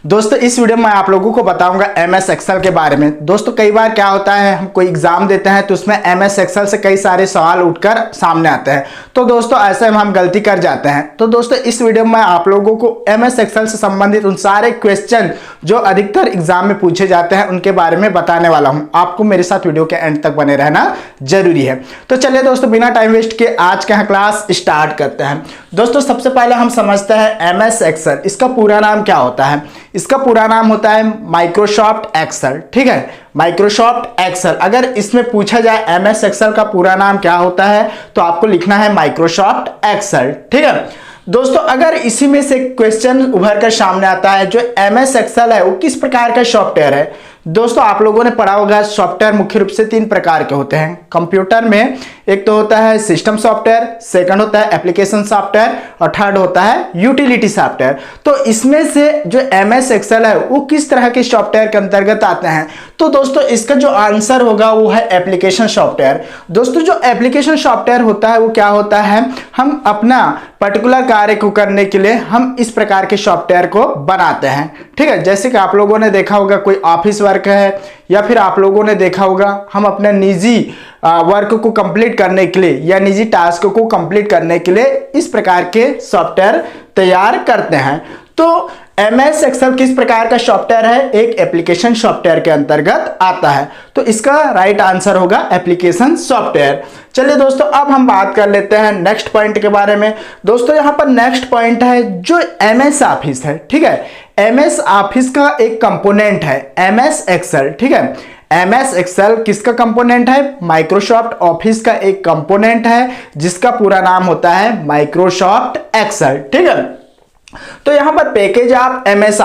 दोस्तों इस वीडियो में मैं आप लोगों को बताऊंगा एमएस एक्सेल के बारे में। दोस्तों कई बार क्या होता है, हम कोई एग्जाम देते हैं तो उसमें एमएस एक्सेल से कई सारे सवाल उठकर सामने आते हैं। तो दोस्तों ऐसे में हम गलती कर जाते हैं। तो दोस्तों इस वीडियो में मैं आप लोगों को एमएस एक्सेल से संबंधित उन सारे क्वेश्चन जो अधिकतर एग्जाम में पूछे जाते हैं उनके बारे में बताने वाला हूं। आपको मेरे साथ वीडियो के एंड तक बने रहना जरूरी है। तो चलिए दोस्तों बिना टाइम वेस्ट के आज का क्लास स्टार्ट करते हैं। दोस्तों सबसे पहले हम समझते हैं एमएस एक्सेल, इसका पूरा नाम क्या होता है। इसका पूरा नाम होता है माइक्रोसॉफ्ट एक्सेल। ठीक है, माइक्रोसॉफ्ट एक्सेल। अगर इसमें पूछा जाए एमएस एक्सेल का पूरा नाम क्या होता है तो आपको लिखना है माइक्रोसॉफ्ट एक्सेल। ठीक है दोस्तों, अगर इसी में से क्वेश्चन उभर कर सामने आता है जो एमएस एक्सेल है वो किस प्रकार का सॉफ्टवेयर है। दोस्तों आप लोगों ने पढ़ा होगा सॉफ्टवेयर मुख्य रूप से तीन प्रकार के होते हैं कंप्यूटर में। एक तो होता है सिस्टम सॉफ्टवेयर, सेकंड होता है एप्लीकेशन सॉफ्टवेयर और थर्ड होता है यूटिलिटी सॉफ्टवेयर। तो इसमें से जो एमएस एक्सेल है वो किस तरह के सॉफ्टवेयर के अंतर्गत आते हैं। तो दोस्तों इसका जो आंसर होगा वो है एप्लीकेशन सॉफ्टवेयर। दोस्तों जो एप्लीकेशन सॉफ्टवेयर होता है वो क्या होता है, हम अपना पर्टिकुलर कार्य को करने के लिए हम इस प्रकार के सॉफ्टवेयर को बनाते हैं। ठीक है, जैसे कि आप लोगों ने देखा होगा कोई ऑफिस वर्क है या फिर आप लोगों ने देखा होगा हम अपने निजी वर्क को कंप्लीट करने के लिए या निजी टास्क को कंप्लीट करने के लिए इस प्रकार के सॉफ्टवेयर तैयार करते हैं। तो एमएस एक्सेल किस प्रकार का सॉफ्टवेयर है, एक एप्लीकेशन सॉफ्टवेयर के अंतर्गत आता है। तो इसका राइट आंसर होगा एप्लीकेशन सॉफ्टवेयर। चलिए दोस्तों अब हम बात कर लेते हैं नेक्स्ट पॉइंट के बारे में। दोस्तों यहां पर नेक्स्ट पॉइंट है जो एमएस ऑफिस है। ठीक है, एमएस ऑफिस का एक कंपोनेंट है एमएस एक्सेल। ठीक है, एमएस एक्सेल किसका कंपोनेंट है, माइक्रोसॉफ्ट ऑफिस का एक कंपोनेंट है जिसका पूरा नाम होता है माइक्रोसॉफ्ट एक्सेल। ठीक है, तो यहां पर पैकेज ऑफ एमएस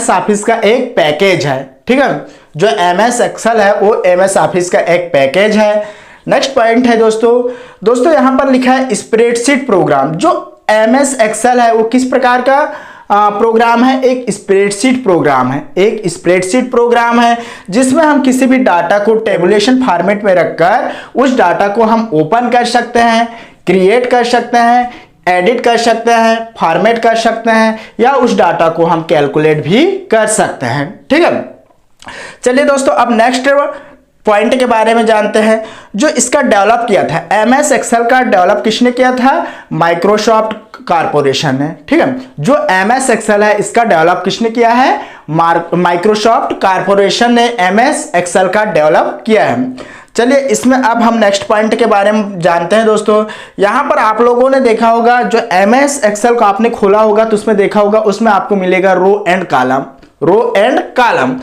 ऑफिस का एक पैकेज है। ठीक है, जो एमएस एक्सेल है वो एमएस ऑफिस का एक पैकेज है। नेक्स्ट पॉइंट है दोस्तों यहां पर लिखा है स्प्रेडशीट प्रोग्राम। जो एमएस एक्सेल है वो किस प्रकार का प्रोग्राम है, एक स्प्रेडशीट प्रोग्राम है। एक स्प्रेडशीट प्रोग्राम है जिसमें हम किसी भी डाटा को टेबुलेशन फॉर्मेट में रखकर उस डाटा को हम ओपन कर सकते हैं, क्रिएट कर सकते हैं, एडिट कर सकते हैं, फॉर्मेट कर सकते हैं या उस डाटा को हम कैलकुलेट भी कर सकते हैं। ठीक है, चलिए दोस्तों अब नेक्स्ट पॉइंट के बारे में जानते हैं। जो इसका डेवलप किया था एमएस एक्सेल का डेवलप किसने किया था, माइक्रोसॉफ्ट कॉर्पोरेशन ने। ठीक है, जो एमएस एक्सेल है इसका डेवलप किसने किया है, माइक्रोसॉफ्ट कॉर्पोरेशन ने एमएस एक्सेल का डेवलप किया है। चलिए इसमें अब हम नेक्स्ट पॉइंट के बारे में जानते हैं। दोस्तों यहां पर आप लोगों ने देखा होगा जो एमएस एक्सेल को आपने खोला होगा तो उसमें देखा होगा उसमें आपको मिलेगा रो एंड कॉलम,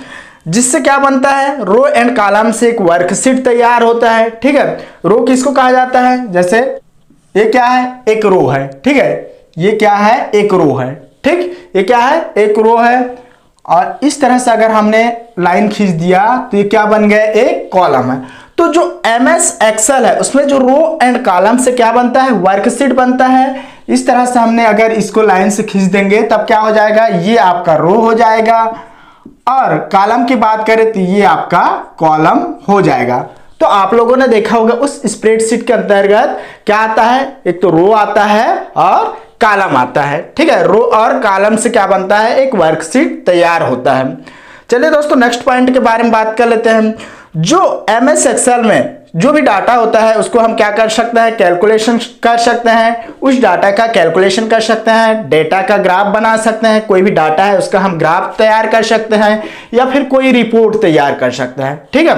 जिससे क्या बनता है, रो एंड कॉलम से एक वर्कशीट तैयार होता है। ठीक है, रो किसको कहा जाता है, जैसे ये क्या है, एक रो है। ठीक है, ये क्या है, एक रो है। ठीक, ये क्या है, एक रो है और इस तरह से अगर हमने लाइन खींच दिया तो ये क्या बन गया, एक कॉलम है। तो जो एमएस एक्सेल है उसमें जो रो एंड कॉलम से क्या बनता है, वर्कशीट बनता है। इस तरह से हमने अगर इसको लाइन से खींच देंगे तब क्या हो जाएगा, ये आपका रो हो जाएगा और कॉलम की बात करें तो ये आपका कॉलम हो जाएगा। तो आप लोगों ने देखा होगा उस स्प्रेडशीट के अंतर्गत क्या आता है, एक तो रो आता है और कॉलम आता है। ठीक है, रो और कॉलम से क्या बनता है, एक वर्कशीट तैयार होता है। चलिए दोस्तों नेक्स्ट पॉइंट के बारे में बात कर लेते हैं। जो एमएस एक्सेल में जो भी डाटा होता है उसको हम क्या कर सकते हैं, कैलकुलेशन कर सकते हैं, उस डाटा का कैलकुलेशन कर सकते हैं, डेटा का ग्राफ बना सकते हैं, कोई भी डाटा है उसका हम ग्राफ तैयार कर सकते हैं या फिर कोई रिपोर्ट तैयार कर सकते हैं। ठीक है,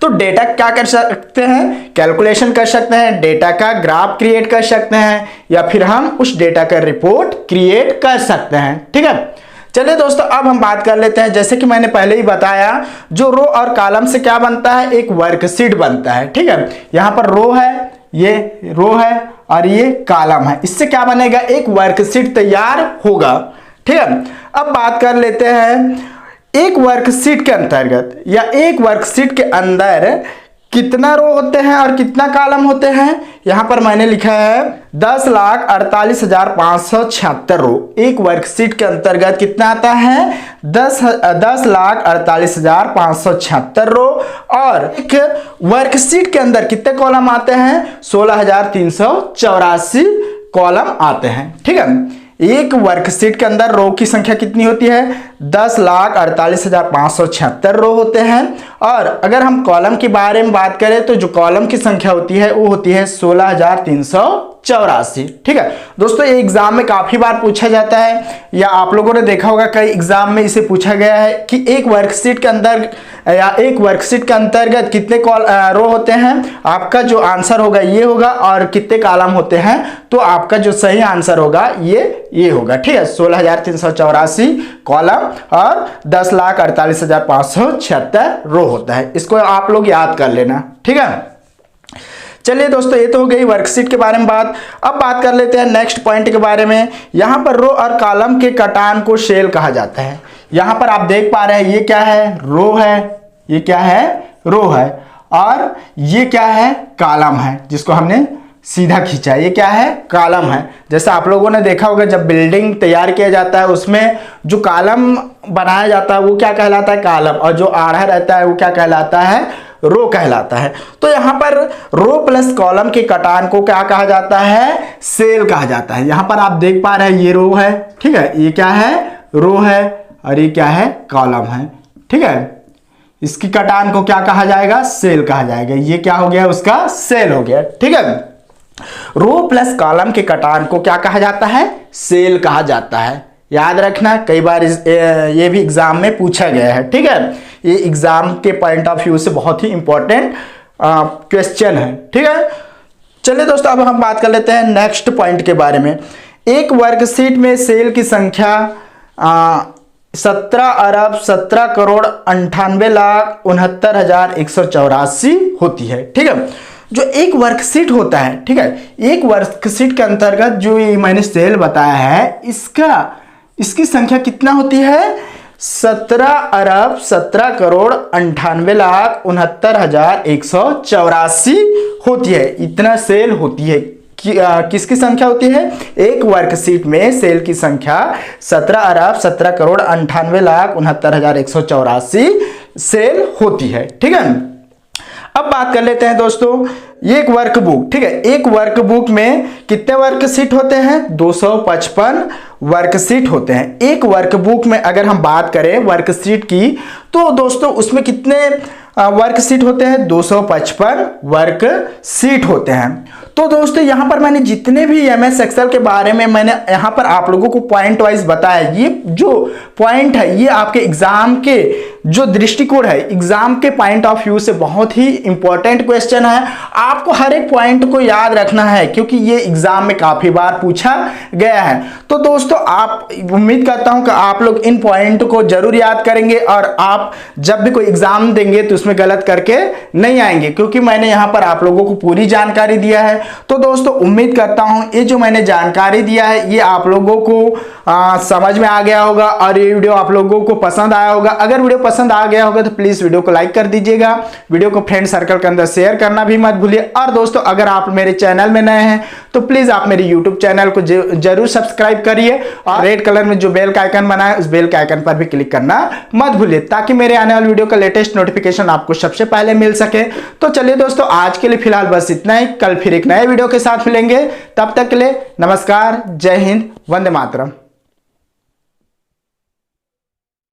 तो डेटा क्या कर सकते हैं, कैलकुलेशन कर सकते हैं, डेटा का ग्राफ क्रिएट कर सकते हैं या फिर हम उस डेटा का रिपोर्ट क्रिएट कर सकते हैं। ठीक है, चलिए दोस्तों अब हम बात कर लेते हैं। जैसे कि मैंने पहले ही बताया जो रो और कॉलम से क्या बनता है, एक वर्कशीट बनता है। ठीक है, यहां पर रो है, ये रो है और ये कॉलम है, इससे क्या बनेगा, एक वर्कशीट तैयार होगा। ठीक है, अब बात कर लेते हैं एक वर्कशीट के अंतर्गत या एक वर्कशीट के अंदर कितना रो होते हैं और कितना कॉलम होते हैं। यहां पर मैंने लिखा है 10,48,576 रो। एक वर्कशीट के अंतर्गत कितना आता है, 10,48,576 रो और एक वर्कशीट के अंदर कितने कॉलम आते हैं, 16,384 कॉलम आते हैं। ठीक है, एक वर्कशीट के अंदर रो की संख्या कितनी होती है? 10,48,576 रो होते हैं। और अगर हम कॉलम के बारे में बात करें तो जो कॉलम की संख्या होती है वो होती है 16,384। ठीक है दोस्तों, ये एग्जाम में काफी बार पूछा जाता है, या आप लोगों ने देखा होगा कई एग्जाम में इसे पूछा गया है कि एक वर्कशीट के अंदर या एक वर्कशीट के अंतर्गत कितने रो होते हैं। आपका जो आंसर होगा ये होगा, और कितने कॉलम होते हैं तो आपका जो सही आंसर होगा ये होगा। ठीक है, 16,384 कॉलम और 10,48,576 रो होता है। इसको आप लोग याद कर लेना। ठीक है, चलिए दोस्तों, ये तो हो गई वर्कशीट के बारे में बात। अब बात कर लेते हैं नेक्स्ट पॉइंट के बारे में। यहां पर रो और कॉलम के कटान को सेल कहा जाता है। यहां पर आप देख पा रहे हैं ये क्या है? रो है। ये क्या है? रो है। और ये क्या है? कॉलम है, जिसको हमने सीधा खींचा। ये क्या है? कॉलम है। जैसे आप लोगों ने देखा होगा जब बिल्डिंग तैयार किया जाता है उसमें जो कॉलम बनाया जाता है वो क्या कहलाता है? कॉलम। और जो आड़ा रहता है वो क्या कहलाता है? रो कहलाता है। तो यहां पर रो प्लस कॉलम के कटान को क्या कहा जाता है? सेल कहा जाता है। यहां पर आप देख पा रहे हैं ये रो है। ठीक है, ये क्या है? रो है। और ये क्या है? कॉलम है। ठीक है, इसकी कटान को क्या कहा जाएगा? सेल कहा जाएगा। ये क्या हो गया? उसका सेल हो गया। ठीक है, रो प्लस कॉलम के कटान को क्या कहा जाता है? सेल कहा जाता है। याद रखना, कई बार ये भी एग्जाम में पूछा गया है। ठीक है, ये एग्जाम के पॉइंट ऑफ व्यू से बहुत ही इंपॉर्टेंट क्वेश्चन है। ठीक है, चलिए दोस्तों, अब हम बात कर लेते हैं नेक्स्ट पॉइंट के बारे में। एक वर्कशीट में सेल की संख्या 17,17,98,69,184 होती है। ठीक है, जो एक वर्कशीट होता है, ठीक है, एक वर्कशीट के अंतर्गत जो ये मैंने सेल बताया है इसकी संख्या कितना होती है? 17,17,98,69,184 होती है। इतना सेल होती है। किसकी संख्या होती है? एक वर्कशीट में सेल की संख्या 17,17,98,69,184 सेल होती है। ठीक है, अब बात कर लेते हैं दोस्तों ये एक वर्कबुक। ठीक है, एक वर्कबुक में कितने वर्कशीट होते हैं? 255 वर्कशीट होते हैं। एक वर्कबुक में अगर हम बात करें वर्कशीट की तो दोस्तों उसमें कितने वर्कशीट होते हैं? 255 वर्कशीट होते हैं। तो दोस्तों यहां पर मैंने जितने भी एमएस एक्सेल के बारे में मैंने यहां पर आप लोगों को पॉइंट वाइज बताया, ये जो पॉइंट है ये आपके एग्जाम के जो दृष्टिकोण है, एग्जाम के पॉइंट ऑफ व्यू से बहुत ही इंपॉर्टेंट क्वेश्चन है। आपको हर एक पॉइंट को याद रखना है क्योंकि ये एग्जाम में काफी बार पूछा गया है। तो दोस्तों आप उम्मीद करता हूं कि आप लोग इन पॉइंट को जरूर याद करेंगे और आप जब भी कोई एग्जाम देंगे तो उसमें गलत करके नहीं आएंगे, क्योंकि मैंने यहां पर आप लोगों को पूरी जानकारी दिया है। तो दोस्तों उम्मीद करता हूं ये जो मैंने जानकारी दिया है ये आप लोगों को समझ में आ गया होगा और ये वीडियो आप लोगों को पसंद आया होगा। अगर वीडियो पसंद आ गया होगा तो प्लीज वीडियो को लाइक कर दीजिएगा, वीडियो को फ्रेंड सर्कल के अंदर शेयर करना भी मत भूलिए। और दोस्तों अगर आप मेरे चैनल में नए हैं तो प्लीज आप मेरे यूट्यूब चैनल को जरूर सब्सक्राइब करिए और रेड कलर में जो बेल का आइकन बना है उस बेल के आइकन पर भी क्लिक करना मत भूलिए, ताकि मेरे आने वाली वीडियो का लेटेस्ट नोटिफिकेशन आपको सबसे पहले मिल सके। तो चलिए दोस्तों आज के लिए फिलहाल बस इतना ही, कल फिर एक नए वीडियो के साथ मिलेंगे। तब तक के लिए नमस्कार, जय हिंद, वंदे मातरम।